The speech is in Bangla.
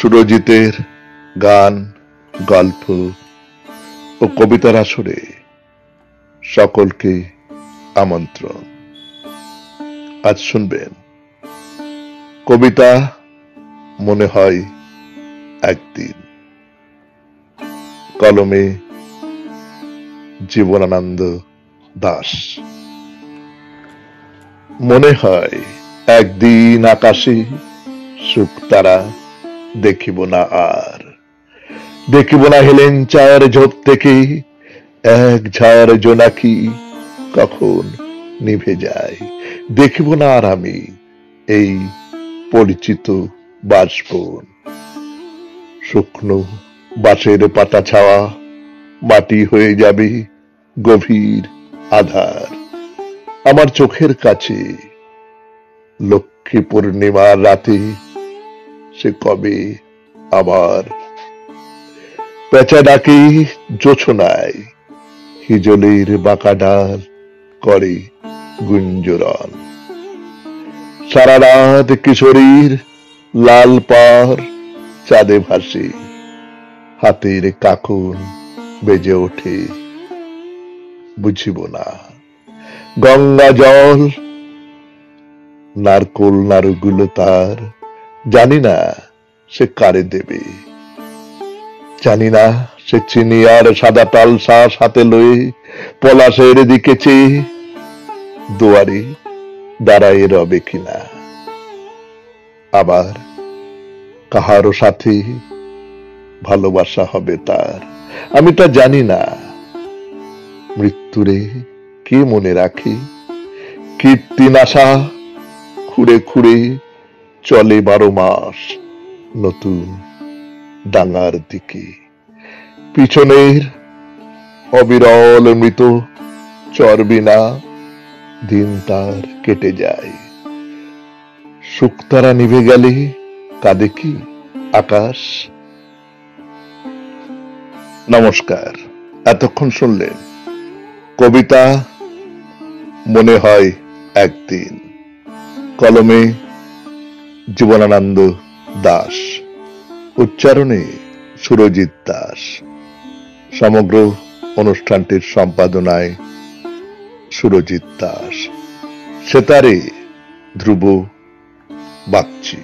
সুরজিতের গান, গল্প ও কবিতার আসরে সকলকে আমন্ত্রণ। আজ শুনবেন কবিতা মনে হয় একদিন। কলমে জীবনানন্দ দাশ। মনে হয় একদিন আকাশে শুকতারা দেখিব না আর, দেখিব না হেলেন চায়ের ঝোপ থেকে এক ঝাড় জোনাকি কখন নিভে যায়। দেখিব না আর আমি এই পরিচিত বাঁশবন, শুকনো বাঁশের পাতা ছাওয়া মাটি হয়ে যাবে গভীর আধার। আমার চোখের কাছে লক্ষ্মী পূর্ণিমার রাতে সে কবে আবার পেঁচা ডাকে জোছনায়, হিজলের বাঁকা ডাল করে গুঞ্জরণ। সারা রাত কিশোরীর লাল পাড় চাঁদে ভাসে, হাতের কাকুন বেজে ওঠে বুঝিব না। গঙ্গা জল নারকোল নাড়ুগুলো তার, জানি না সে কারে দেবে, জানি না সে চিনি আর সাদা তাল শাঁস হাতে লয়ে পলাশের দিকে চেয়ে দুয়ারে দাঁড়ায় রবে কিনা। আবার কাহারও সাথে ভালোবাসা হবে তার, আমি তা জানি না। মৃত্যুরে কে মনে রাখে, কীর্তিন আশা খুঁড়ে খুঁড়ে চলে 12 মাস নতুন ডাঙার দিকে। পিছনের অবিরল মৃত চর্বি না দিন তার কেটে যায়। শুকতারা নিভে গেলে কাঁদে কি আকাশ? নমস্কার। এতক্ষণ শুনলেন কবিতা মনে হয় একদিন। কলমে জীবনানন্দ দাশ, উচ্চারণে সুরজিৎ দাস। সমগ্র অনুষ্ঠানটির সম্পাদনায় সুরজিৎ দাস, সেতারে ধ্রুব বাগচি।